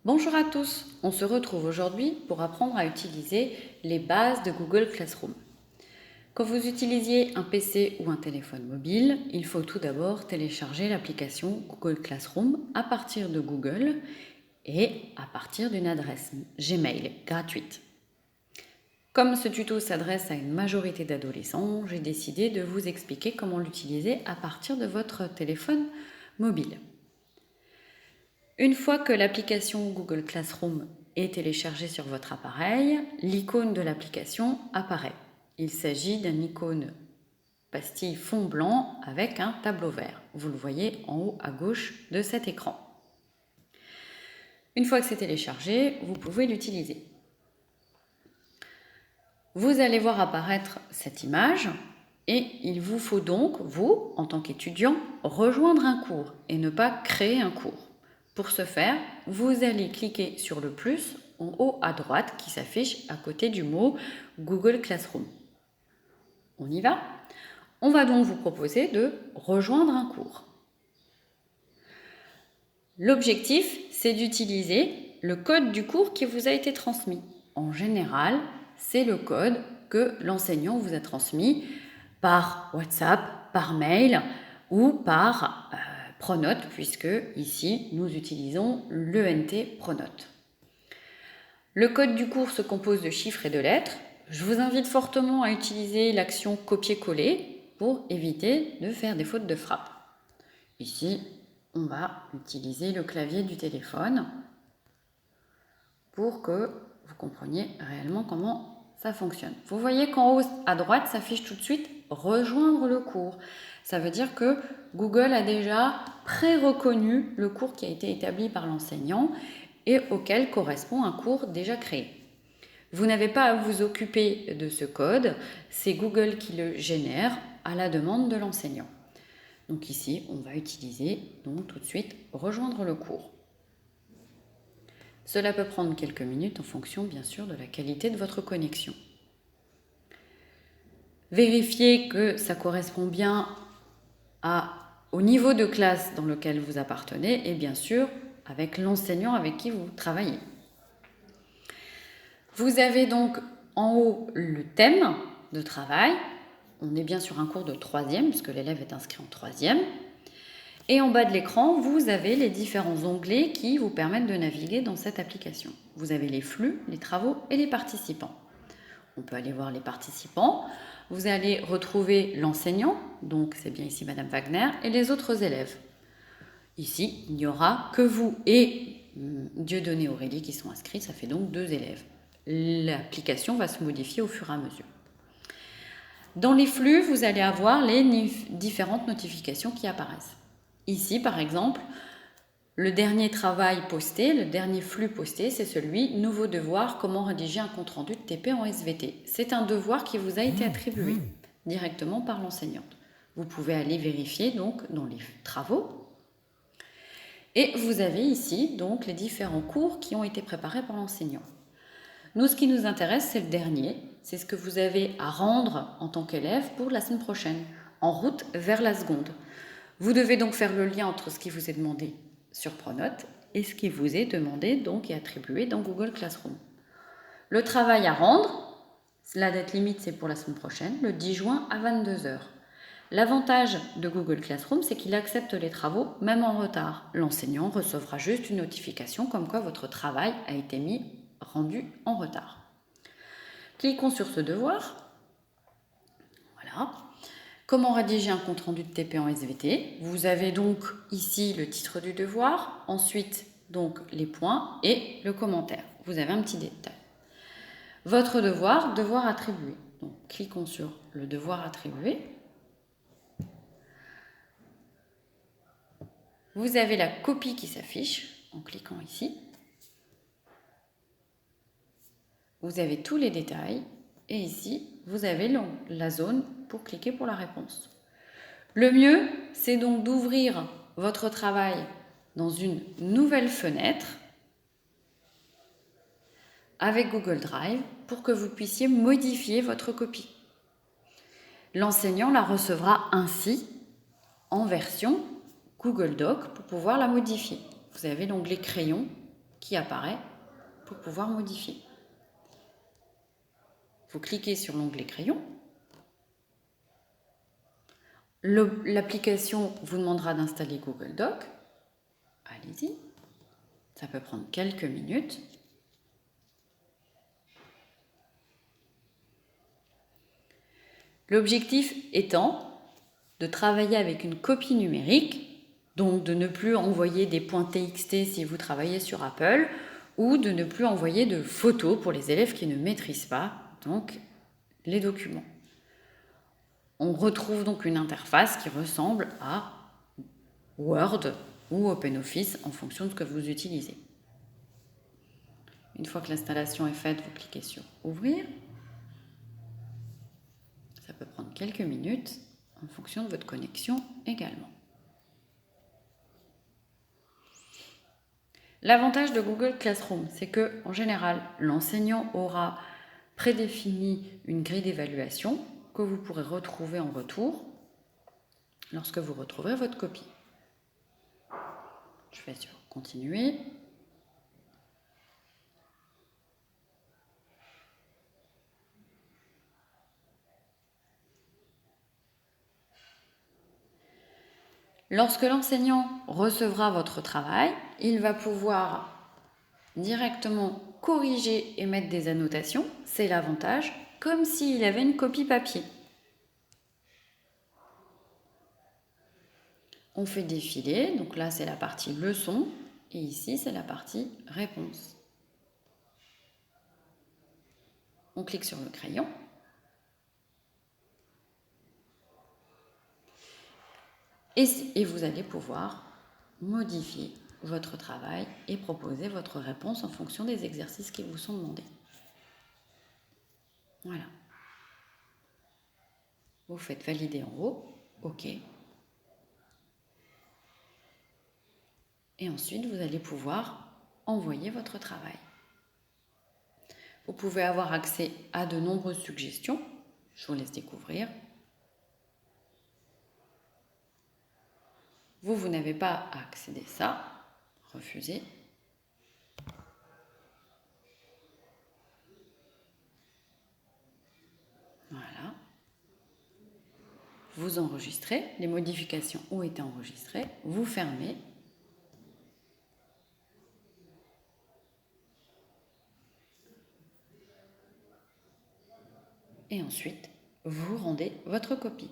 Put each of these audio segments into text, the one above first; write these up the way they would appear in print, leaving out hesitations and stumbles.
Bonjour à tous, on se retrouve aujourd'hui pour apprendre à utiliser les bases de Google Classroom. Quand vous utilisiez un PC ou un téléphone mobile, il faut tout d'abord télécharger l'application Google Classroom à partir de Google et à partir d'une adresse Gmail gratuite. Comme ce tuto s'adresse à une majorité d'adolescents, j'ai décidé de vous expliquer comment l'utiliser à partir de votre téléphone mobile. Une fois que l'application Google Classroom est téléchargée sur votre appareil, l'icône de l'application apparaît. Il s'agit d'une icône pastille fond blanc avec un tableau vert. Vous le voyez en haut à gauche de cet écran. Une fois que c'est téléchargé, vous pouvez l'utiliser. Vous allez voir apparaître cette image et il vous faut donc, vous, en tant qu'étudiant, rejoindre un cours et ne pas créer un cours. Pour ce faire, vous allez cliquer sur le plus en haut à droite qui s'affiche à côté du mot Google Classroom. On y va? On va donc vous proposer de rejoindre un cours. L'objectif, c'est d'utiliser le code du cours qui vous a été transmis. En général, c'est le code que l'enseignant vous a transmis par WhatsApp, par mail ou par Pronote, puisque ici, nous utilisons l'ENT Pronote. Le code du cours se compose de chiffres et de lettres. Je vous invite fortement à utiliser l'action copier-coller pour éviter de faire des fautes de frappe. Ici, on va utiliser le clavier du téléphone pour que vous compreniez réellement comment ça fonctionne. Vous voyez qu'en haut à droite s'affiche tout de suite « Rejoindre le cours ». Ça veut dire que Google a déjà pré-reconnu le cours qui a été établi par l'enseignant et auquel correspond un cours déjà créé. Vous n'avez pas à vous occuper de ce code, c'est Google qui le génère à la demande de l'enseignant. Donc ici, on va utiliser donc tout de suite « Rejoindre le cours ». Cela peut prendre quelques minutes en fonction bien sûr de la qualité de votre connexion. Vérifiez que ça correspond bien au niveau de classe dans lequel vous appartenez et bien sûr avec l'enseignant avec qui vous travaillez. Vous avez donc en haut le thème de travail. On est bien sur un cours de 3e puisque l'élève est inscrit en 3e. Et en bas de l'écran, vous avez les différents onglets qui vous permettent de naviguer dans cette application. Vous avez les flux, les travaux et les participants. On peut aller voir les participants. Vous allez retrouver l'enseignant, donc c'est bien ici Madame Wagner, et les autres élèves. Ici, il n'y aura que vous et Dieudonné Aurélie qui sont inscrits, ça fait donc 2 élèves. L'application va se modifier au fur et à mesure. Dans les flux, vous allez avoir les différentes notifications qui apparaissent. Ici, par exemple, le dernier travail posté, le dernier flux posté, c'est celui « Nouveau devoir, comment rédiger un compte-rendu de TP en SVT ». C'est un devoir qui vous a été attribué directement par l'enseignante. Vous pouvez aller vérifier donc dans les travaux. Et vous avez ici donc les différents cours qui ont été préparés par l'enseignant. Nous, ce qui nous intéresse, c'est le dernier. C'est ce que vous avez à rendre en tant qu'élève pour la semaine prochaine, en route vers la seconde. Vous devez donc faire le lien entre ce qui vous est demandé sur Pronote et ce qui vous est demandé donc et attribué dans Google Classroom. Le travail à rendre, la date limite c'est pour la semaine prochaine, le 10 juin à 22 h. L'avantage de Google Classroom, c'est qu'il accepte les travaux même en retard. L'enseignant recevra juste une notification comme quoi votre travail a été rendu en retard. Cliquons sur ce devoir. Voilà. Comment rédiger un compte-rendu de TP en SVT? Vous avez donc ici le titre du devoir, ensuite donc les points et le commentaire. Vous avez un petit détail. Votre devoir, devoir attribué. Donc cliquons sur le devoir attribué. Vous avez la copie qui s'affiche en cliquant ici. Vous avez tous les détails et ici, vous avez la zone pour cliquer pour la réponse. Le mieux, c'est donc d'ouvrir votre travail dans une nouvelle fenêtre avec Google Drive pour que vous puissiez modifier votre copie. L'enseignant la recevra ainsi en version Google Doc pour pouvoir la modifier. Vous avez l'onglet crayon qui apparaît pour pouvoir modifier. Vous cliquez sur l'onglet crayon. L'application vous demandera d'installer Google Docs. Allez-y, ça peut prendre quelques minutes. L'objectif étant de travailler avec une copie numérique, donc de ne plus envoyer des points TXT si vous travaillez sur Apple, ou de ne plus envoyer de photos pour les élèves qui ne maîtrisent pas donc les documents. On retrouve donc une interface qui ressemble à Word ou OpenOffice en fonction de ce que vous utilisez. Une fois que l'installation est faite, vous cliquez sur Ouvrir. Ça peut prendre quelques minutes en fonction de votre connexion également. L'avantage de Google Classroom, c'est que en général, l'enseignant aura prédéfini une grille d'évaluation que vous pourrez retrouver en retour lorsque vous retrouverez votre copie. Je fais sur Continuer. Lorsque l'enseignant recevra votre travail, il va pouvoir directement corriger et mettre des annotations, c'est l'avantage, comme s'il avait une copie papier. On fait défiler, donc là c'est la partie leçon, et ici c'est la partie réponse. On clique sur le crayon. Et vous allez pouvoir modifier votre travail et proposer votre réponse en fonction des exercices qui vous sont demandés. Voilà. Vous faites valider en haut, OK. Et ensuite, vous allez pouvoir envoyer votre travail. Vous pouvez avoir accès à de nombreuses suggestions. Je vous laisse découvrir. Vous n'avez pas à accéder à ça. Refusez. Voilà. Vous enregistrez. Les modifications ont été enregistrées. Vous fermez. Et ensuite, vous rendez votre copie.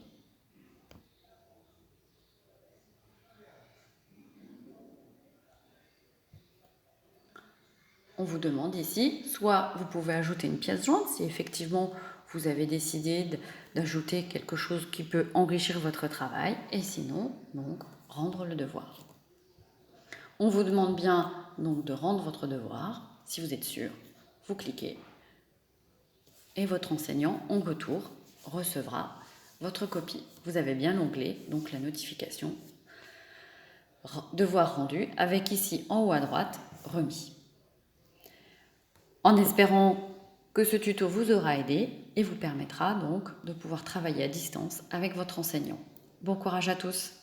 On vous demande ici, soit vous pouvez ajouter une pièce jointe, si effectivement vous avez décidé d'ajouter quelque chose qui peut enrichir votre travail, et sinon, donc, rendre le devoir. On vous demande bien donc de rendre votre devoir, si vous êtes sûr, vous cliquez, et votre enseignant, en retour, recevra votre copie. Vous avez bien l'onglet, donc la notification, devoir rendu, avec ici en haut à droite, remis. En espérant que ce tuto vous aura aidé et vous permettra donc de pouvoir travailler à distance avec votre enseignant. Bon courage à tous!